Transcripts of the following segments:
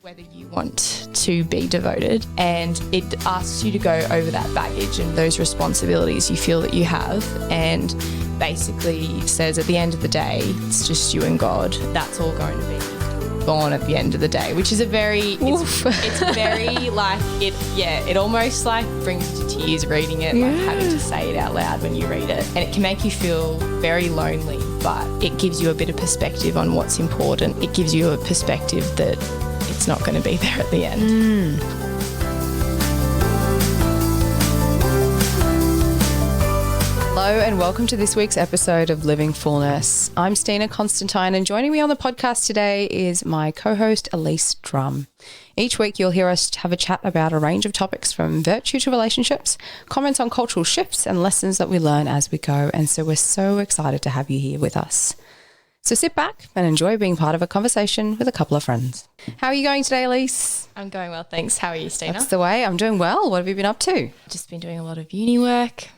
whether you want to be devoted, and it asks you to go over that baggage and those responsibilities you feel that you have, and basically says at the end of the day it's just you and God. That's all going to be gone at the end of the day, which is a very it's very like it almost like brings you to tears reading it, like having to say it out loud when you read it, and it can make you feel very lonely, but it gives you a bit of perspective on what's important. It gives you a perspective that it's not going to be there at the end. Hello and welcome to this week's episode of Living Fullness. I'm Stina Constantine, and joining me on the podcast today is my co-host Elise Drum. Each week you'll hear us have a chat about a range of topics from virtue to relationships, comments on cultural shifts and lessons that we learn as we go, and so we're so excited to have you here with us. So sit back and enjoy being part of a conversation with a couple of friends. How are you going today, Elise? I'm going well, thanks. How are you, Stina? That's the way. I'm doing well. What have you been up to? Just been doing a lot of uni work,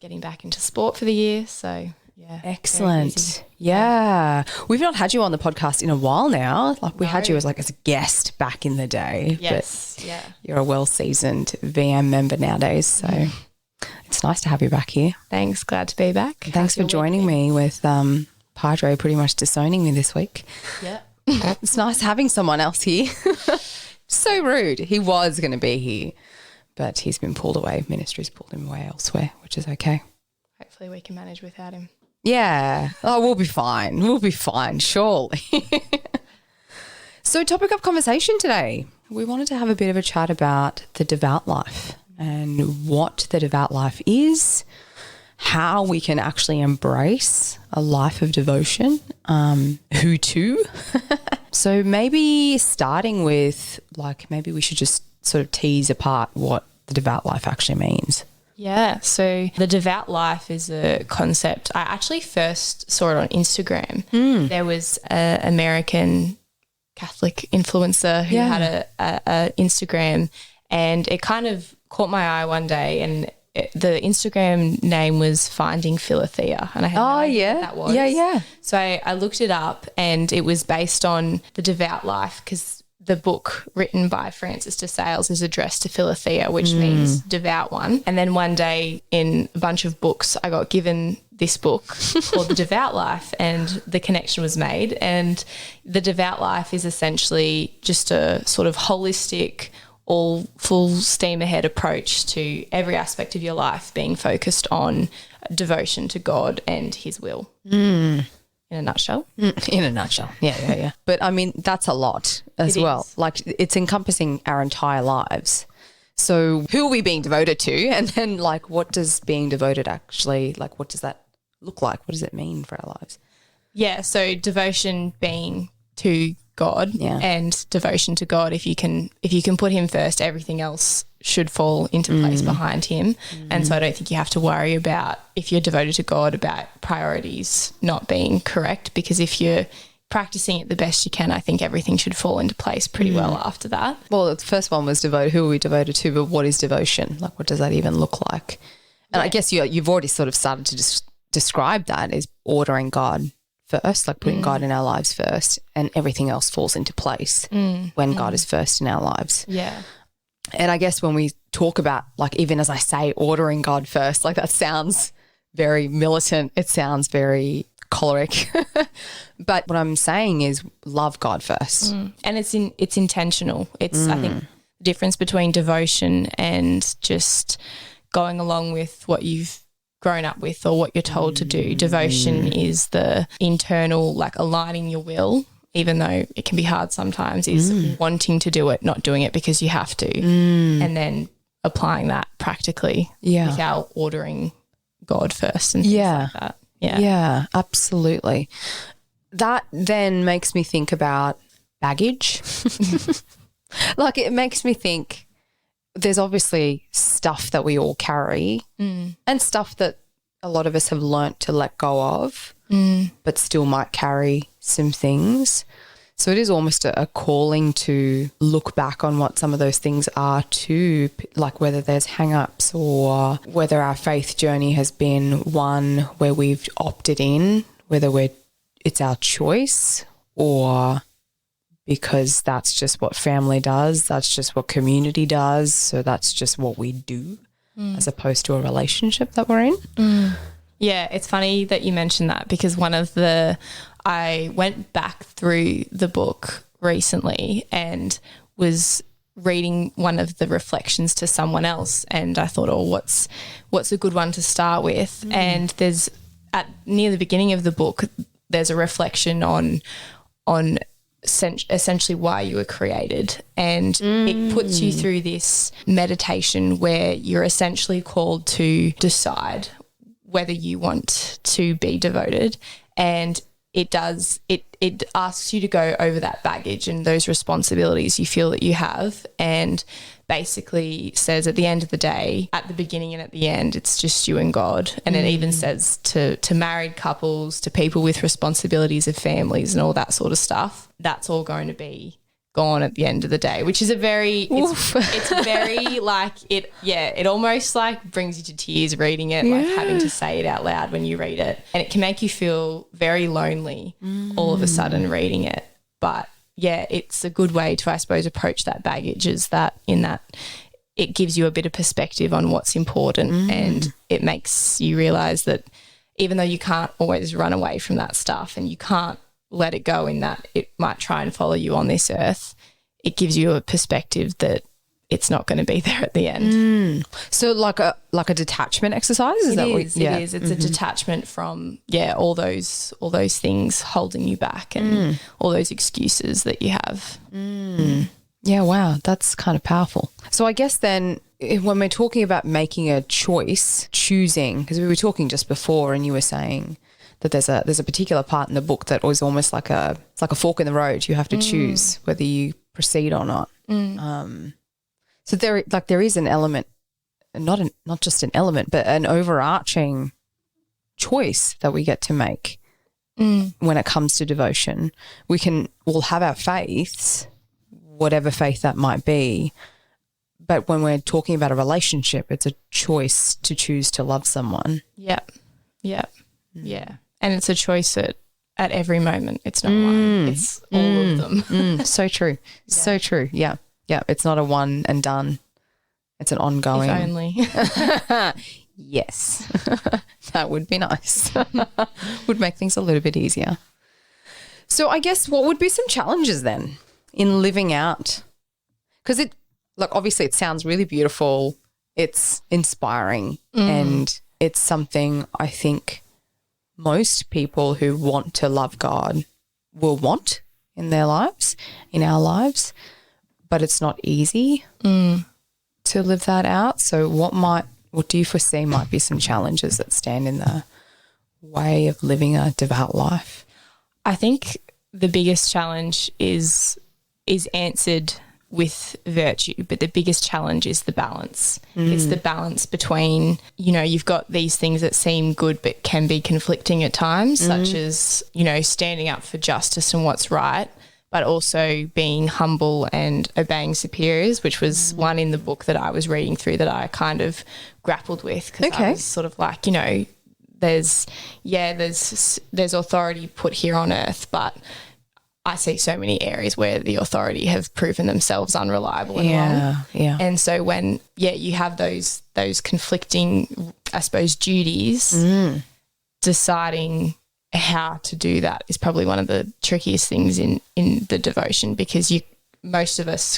getting back into sport for the year. So, yeah. Excellent. Yeah. We've not had you on the podcast in a while now. Like we had you as a guest back in the day. Yes. But yeah. You're a well-seasoned VM member nowadays. So it's nice to have you back here. Thanks. Glad to be back. Thanks for joining me with Padre pretty much disowning me this week. Yeah. It's nice having someone else here. So rude. He was going to be here, but he's been pulled away. Ministry's pulled him away elsewhere, which is okay. Hopefully we can manage without him. Yeah. Oh, we'll be fine. We'll be fine, surely. So topic of conversation today. We wanted to have a bit of a chat about the devout life and what the devout life is, how we can actually embrace a life of devotion, who to. So maybe starting with maybe we should just sort of tease apart what the devout life actually means. Yeah, so the devout life is a concept. I actually first saw it on Instagram. There was an American Catholic influencer who had a Instagram, and it kind of caught my eye one day, and the Instagram name was Finding Philothea, and I had no idea what that was. Yeah. So I looked it up, and it was based on the devout life, because the book written by Francis de Sales is addressed to Philothea, which means devout one. And then one day in a bunch of books, I got given this book called The Devout Life, and the connection was made. And the devout life is essentially just a sort of holistic, all full steam ahead approach to every aspect of your life being focused on devotion to God and his will. In a nutshell. In a nutshell. Yeah. But I mean, that's a lot as well. Like it's encompassing our entire lives. So who are we being devoted to? And then what does being devoted actually, what does that look like? What does it mean for our lives? Yeah. So devotion being to God and devotion to God. If you can put him first, everything else should fall into place behind him. And so I don't think you have to worry about, if you're devoted to God, about priorities not being correct, because if you're practicing it the best you can, I think everything should fall into place pretty well after that. Well, the first one was devoted. Who are we devoted to? But what is devotion? What does that even look like? And I guess you've already sort of started to describe that as ordering God first, putting God in our lives first, and everything else falls into place when God is first in our lives. Yeah. And I guess when we talk about, even as I say, ordering God first, that sounds very militant. It sounds very choleric. But what I'm saying is love God first. And it's intentional. It's, I think, the difference between devotion and just going along with what you've grown up with or what you're told to do. Devotion is the internal, aligning your will, even though it can be hard sometimes, is wanting to do it, not doing it because you have to, and then applying that practically without ordering God first and things like that. Yeah, absolutely. That then makes me think about baggage. It makes me think there's obviously stuff that we all carry and stuff that a lot of us have learnt to let go of, but still might carry some things. So it is almost a calling to look back on what some of those things are too, whether there's hang-ups or whether our faith journey has been one where we've opted in, whether it's our choice, or because that's just what family does. That's just what community does. So that's just what we do as opposed to a relationship that we're in. Yeah, it's funny that you mentioned that because I went back through the book recently and was reading one of the reflections to someone else, and I thought, what's a good one to start with? And there's near the beginning of the book, there's a reflection on essentially why you were created, and it puts you through this meditation where you're essentially called to decide whether you want to be devoted, and it asks you to go over that baggage and those responsibilities you feel that you have, and basically says at the end of the day, at the beginning and at the end, it's just you and God. And it even says to married couples, to people with responsibilities of families and all that sort of stuff, that's all going to be gone at the end of the day, which is it's very like it almost like brings you to tears reading it, like having to say it out loud when you read it, and it can make you feel very lonely all of a sudden reading it. But yeah, it's a good way to, I suppose, approach that baggage, is that in that it gives you a bit of perspective on what's important, and it makes you realize that even though you can't always run away from that stuff and you can't let it go in that it might try and follow you on this earth, it gives you a perspective that it's not going to be there at the end. So like a detachment exercise? Is that what? It is. It's a detachment from all those things holding you back and all those excuses that you have. Yeah, wow, that's kind of powerful. So I guess then when we're talking about making a choice, choosing, because we were talking just before and you were saying that there's a particular part in the book that was almost like a fork in the road. You have to choose whether you proceed or not. So there is an element, not just an element, but an overarching choice that we get to make when it comes to devotion. We'll have our faiths, whatever faith that might be, but when we're talking about a relationship, it's a choice to choose to love someone. Yeah. And it's a choice at every moment. It's not one. It's all of them. So true. Yeah. So true. Yeah. Yeah. It's not a one and done. It's an ongoing. If only. Yes. That would be nice. Would make things a little bit easier. So I guess what would be some challenges then in living out? Because obviously it sounds really beautiful. It's inspiring and it's something I think most people who want to love God will want in their lives, in our lives, but it's not easy to live that out. So what do you foresee might be some challenges that stand in the way of living a devout life? I think the biggest challenge is answered with virtue, but the biggest challenge is the balance. It's the balance between, you've got these things that seem good but can be conflicting at times, such as, standing up for justice and what's right, but also being humble and obeying superiors, which was one in the book that I was reading through that I kind of grappled with, because I was sort of like, there's authority put here on earth, but I see so many areas where the authority have proven themselves unreliable and wrong. Yeah. And so when, you have those conflicting, I suppose, duties, deciding how to do that is probably one of the trickiest things in the devotion, because most of us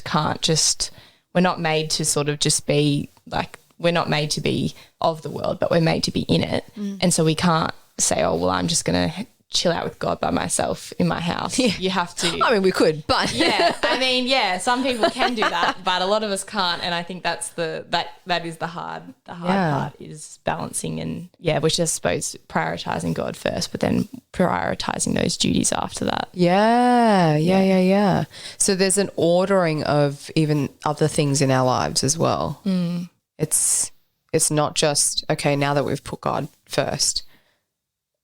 we're not made to sort of just be like, we're not made to be of the world, but we're made to be in it. And so we can't say, oh, well, I'm just going to chill out with God by myself in my house. Yeah. You have to. I mean, we could, but some people can do that, but a lot of us can't. And I think that's that is the hard part, is balancing and which I suppose prioritizing God first, but then prioritizing those duties after that. Yeah. So there's an ordering of even other things in our lives as well. It's not just, okay, now that we've put God first,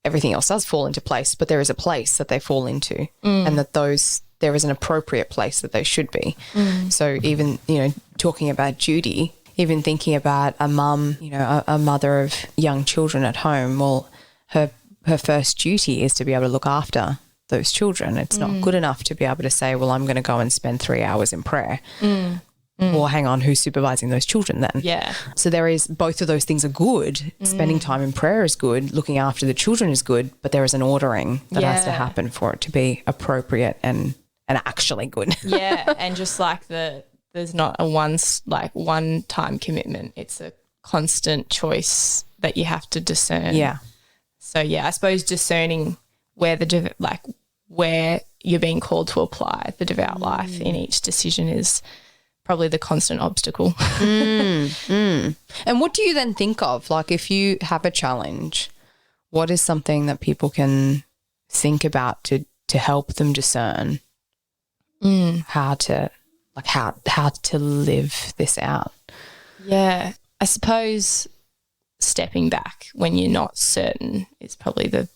everything else does fall into place, but there is a place that they fall into, and that there is an appropriate place that they should be. So even, talking about duty, even thinking about a mum, a mother of young children at home, well, her first duty is to be able to look after those children. It's not good enough to be able to say, well, I'm going to go and spend 3 hours in prayer. Well, hang on, who's supervising those children then? Yeah. So there is, both of those things are good. Spending time in prayer is good. Looking after the children is good, but there is an ordering that has to happen for it to be appropriate and actually good. Yeah. And just like there's not a one time commitment. It's a constant choice that you have to discern. Yeah. So I suppose discerning where where you're being called to apply the devout life in each decision is probably the constant obstacle. And what do you then think of? Like, if you have a challenge, what is something that people can think about to help them discern how to live this out? Yeah. I suppose stepping back when you're not certain is probably the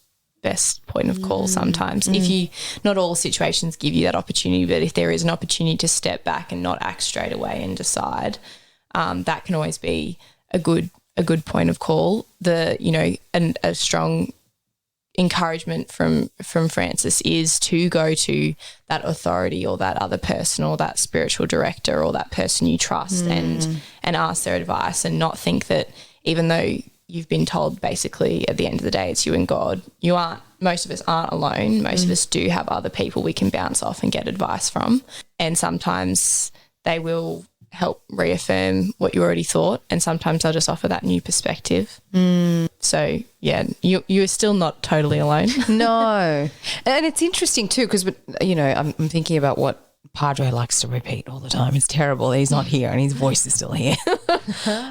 best point of call sometimes. If you, not all situations give you that opportunity, but if there is an opportunity to step back and not act straight away and decide, that can always be a good point of call. And a strong encouragement from Francis is to go to that authority or that other person or that spiritual director or that person you trust and ask their advice, and not think that even though you've been told basically at the end of the day it's you and God, most of us aren't alone. Most of us do have other people we can bounce off and get advice from, and sometimes they will help reaffirm what you already thought, and sometimes they'll just offer that new perspective. So you're still not totally alone. No. And it's interesting too, because I'm thinking about what Padre likes to repeat all the time. It's terrible. He's not here and his voice is still here.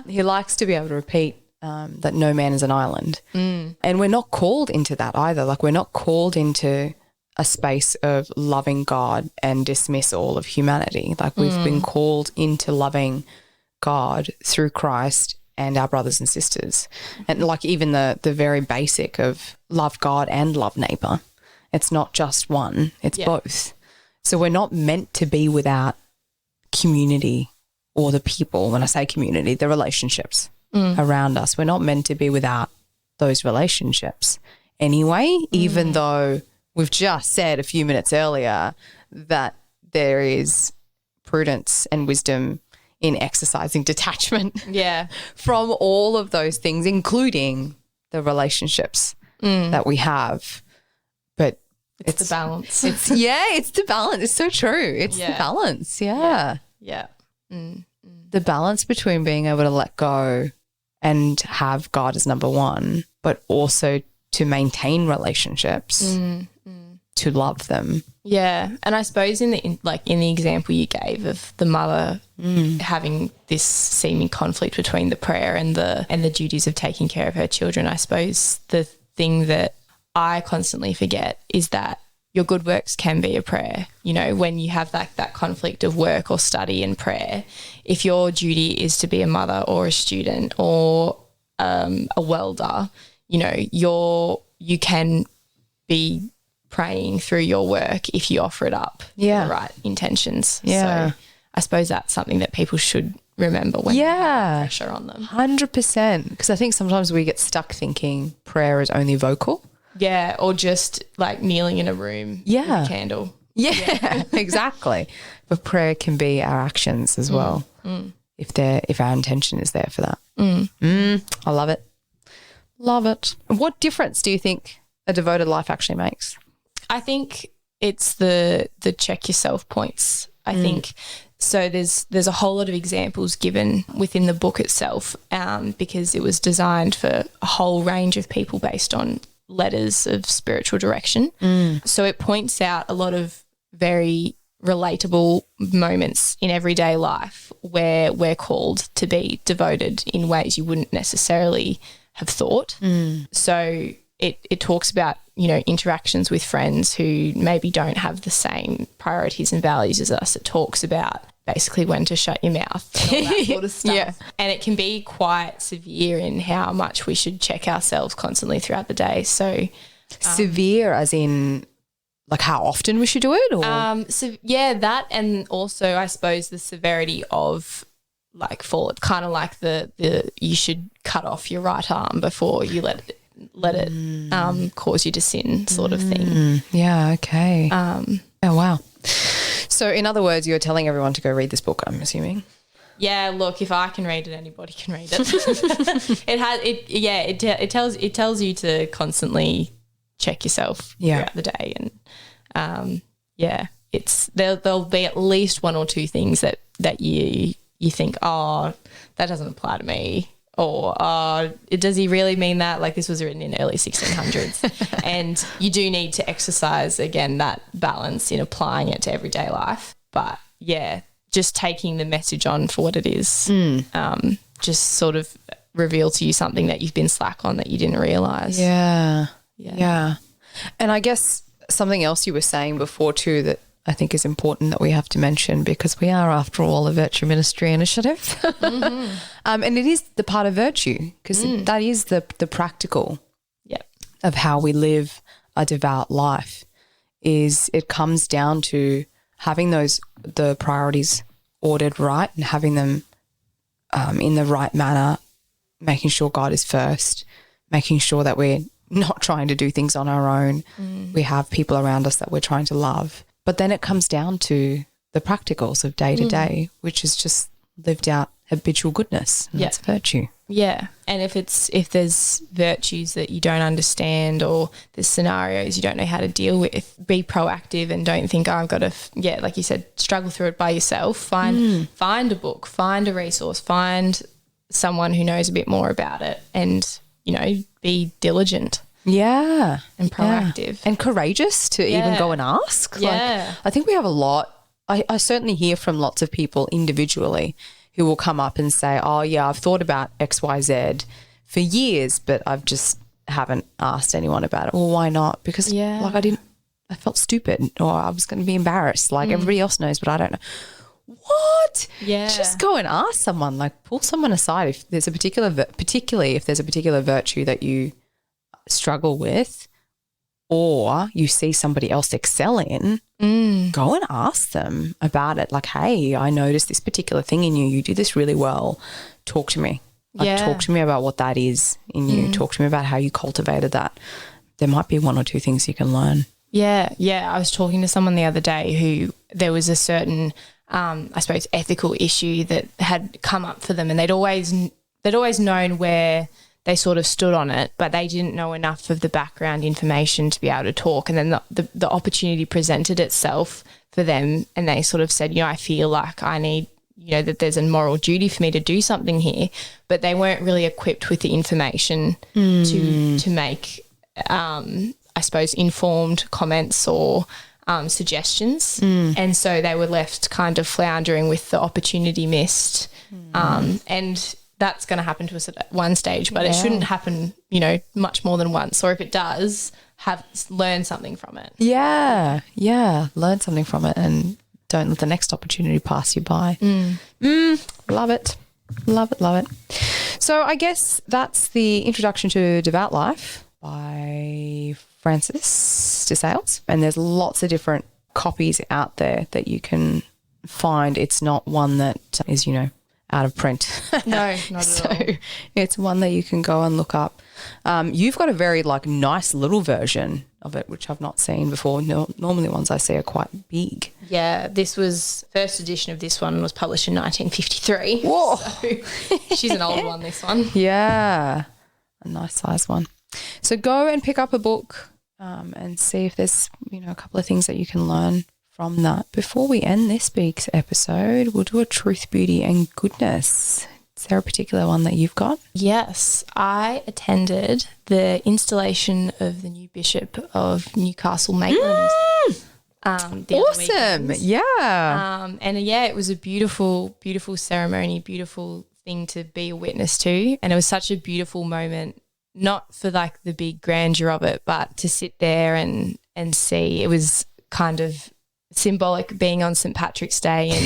He likes to be able to repeat that no man is an island. And we're not called into that either. Like, we're not called into a space of loving God and dismiss all of humanity. Like, we've been called into loving God through Christ and our brothers and sisters. And like, even the very basic of love God and love neighbour. It's not just one, it's both. So we're not meant to be without community or the people. When I say community, the relationships around us. We're not meant to be without those relationships anyway, even though we've just said a few minutes earlier that there is prudence and wisdom in exercising detachment from all of those things, including the relationships that we have. But it's the balance. It's the balance. It's so true. It's the balance. Yeah. The balance between being able to let go and have God as number one, but also to maintain relationships, to love them. Yeah. And I suppose in the example you gave of the mother having this seeming conflict between the prayer and the duties of taking care of her children, I suppose the thing that I constantly forget is that your good works can be a prayer. When you have that conflict of work or study and prayer, if your duty is to be a mother or a student or a welder, you can be praying through your work if you offer it up with the right intentions. Yeah. So I suppose that's something that people should remember when they have pressure on them. 100%. Because I think sometimes we get stuck thinking prayer is only vocal. Yeah, or just like kneeling in a room with a candle. Yeah, exactly. But prayer can be our actions as well, if our intention is there for that. I love it. Love it. What difference do you think a devoted life actually makes? I think it's the check yourself points. I think so. There's a whole lot of examples given within the book itself, because it was designed for a whole range of people based on letters of spiritual direction. So it points out a lot of very relatable moments in everyday life where we're called to be devoted in ways you wouldn't necessarily have thought. So it talks about, interactions with friends who maybe don't have the same priorities and values as us. It talks about basically when to shut your mouth and all that sort of stuff. And it can be quite severe in how much we should check ourselves constantly throughout the day. So severe as in like how often we should do it? Or? That, and also I suppose the severity of like kind of like the you should cut off your right arm before you let let it cause you to sin, sort of thing. Yeah, okay. Oh, wow. So in other words, you're telling everyone to go read this book, I'm assuming? Yeah, look, if I can read it, anybody can read it. It tells you to constantly check yourself throughout the day, and there'll be at least one or two things that you think, oh, that doesn't apply to me, or does he really mean that? Like, this was written in early 1600s, and you do need to exercise again that balance in applying it to everyday life. But yeah, just taking the message on for what it is, just sort of reveal to you something that you've been slack on that you didn't realise. Yeah. And I guess something else you were saying before too that I think is important that we have to mention, because we are, after all, a virtue ministry initiative. And it is the part of virtue, because that is the practical of how we live a devout life. Is it comes down to having the priorities ordered right and having them in the right manner, making sure God is first, making sure that we're not trying to do things on our own. We have people around us that we're trying to love. But then it comes down to the practicals of day to day, which is just lived out habitual goodness. And that's virtue. Yeah. And if there's virtues that you don't understand, or there's scenarios you don't know how to deal with, be proactive and don't think, I've got to, like you said, struggle through it by yourself. Find a book, find a resource, find someone who knows a bit more about it, and, be diligent. Yeah. And proactive. And courageous to even go and ask. Yeah. I think we have a lot. I certainly hear from lots of people individually who will come up and say, oh, yeah, I've thought about XYZ for years, but I've just haven't asked anyone about it. Well, why not? Because I felt stupid, or I was going to be embarrassed. Like everybody else knows, but I don't know. What? Yeah. Just go and ask someone, like pull someone aside if there's particularly if there's a particular virtue that you struggle with, or you see somebody else excel in, go and ask them about it. Like, hey, I noticed this particular thing in you. You do this really well. Talk to me. Talk to me about what that is in you. Talk to me about how you cultivated that. There might be one or two things you can learn. Yeah. I was talking to someone the other day who there was a certain, I suppose, ethical issue that had come up for them, and they'd always known where they sort of stood on it, but they didn't know enough of the background information to be able to talk. And then the opportunity presented itself for them, and they sort of said, I feel like I need, that there's a moral duty for me to do something here, but they weren't really equipped with the information to make, I suppose, informed comments or suggestions. And so they were left kind of floundering with the opportunity missed. And that's going to happen to us at one stage, but it shouldn't happen, much more than once. Or if it does, learn something from it. Yeah. Learn something from it, and don't let the next opportunity pass you by. Love it. Love it. So I guess that's the Introduction to Devout Life by Francis de Sales. And there's lots of different copies out there that you can find. It's not one that is, out of print. No, not at all. It's one that you can go and look up. You've got a very nice little version of it, which I've not seen before. Normally ones I see are quite big. Yeah, first edition of this one was published in 1953. Whoa. So she's an old one, this one. Yeah, a nice size one. So go and pick up a book and see if there's, a couple of things that you can learn from that. Before we end this week's episode, we'll do a truth, beauty and goodness. Is there a particular one that you've got? Yes. I attended the installation of the new Bishop of Newcastle Maitland. Awesome. Yeah. And it was a beautiful, beautiful ceremony, beautiful thing to be a witness to. And it was such a beautiful moment, not for the big grandeur of it, but to sit there and see. It was kind of symbolic being on St. Patrick's Day and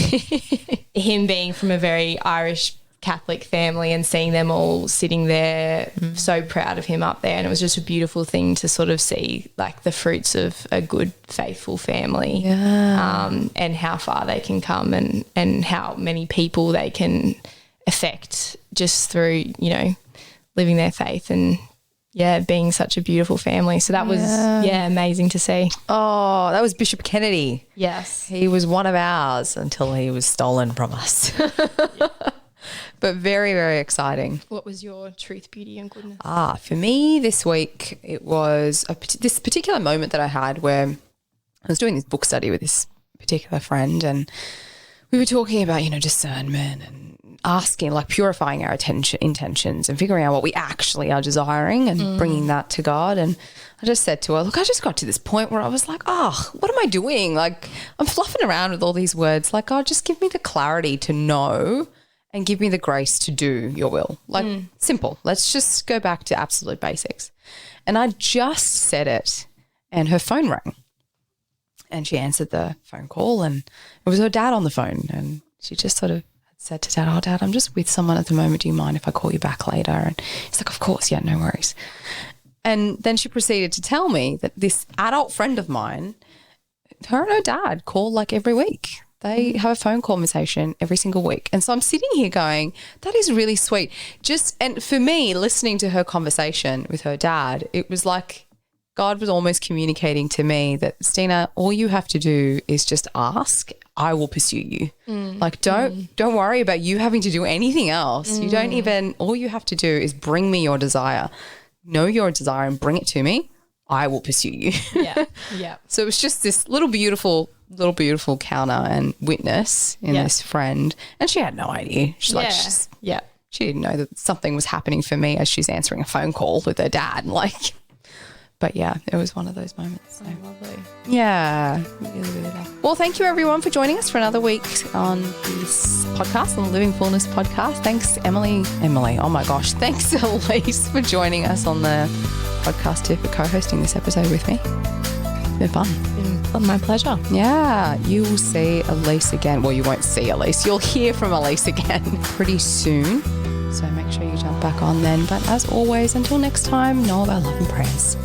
him being from a very Irish Catholic family and seeing them all sitting there so proud of him up there. And it was just a beautiful thing to sort of see the fruits of a good, faithful family, and how far they can come and how many people they can affect just through, living their faith and being such a beautiful family. So that was, amazing to see. Oh, that was Bishop Kennedy. Yes. He was one of ours until he was stolen from us. But very, very exciting. What was your truth, beauty and goodness? For me this week, it was this particular moment that I had where I was doing this book study with this particular friend, and we were talking about, discernment and asking, like purifying our intentions and figuring out what we actually are desiring and bringing that to God. And I just said to her, look, I just got to this point where I was like, what am I doing? Like, I'm fluffing around with all these words. Like, God, just give me the clarity to know and give me the grace to do your will. Like, simple. Let's just go back to absolute basics. And I just said it, and her phone rang. And she answered the phone call, and it was her dad on the phone. And she just sort of said to Dad, Dad, I'm just with someone at the moment. Do you mind if I call you back later? And he's like, of course, yeah, no worries. And then she proceeded to tell me that this adult friend of mine, her and her dad call like every week. They have a phone conversation every single week. And so I'm sitting here going, that is really sweet. And for me, listening to her conversation with her dad, it was like God was almost communicating to me that, Stina, all you have to do is just ask. I will pursue you. Like, don't worry about you having to do anything else. You don't even, all you have to do is bring me your desire. Know your desire and bring it to me. I will pursue you. Yeah. So it was just this little beautiful counter and witness in this friend. And she had no idea. She's like, she didn't know that something was happening for me as she's answering a phone call with her dad. Like, but yeah, it was one of those moments. So. Oh, lovely. Yeah. Really, really lovely. Well, thank you everyone for joining us for another week on this podcast, on the Living Fullness podcast. Thanks, Emily. Oh my gosh. Thanks, Elise, for joining us on the podcast too, for co-hosting this episode with me. It's been fun. My pleasure. Yeah. You will see Elise again. Well, you won't see Elise. You'll hear from Elise again pretty soon. So make sure you jump back on then. But as always, until next time, know about love and prayers.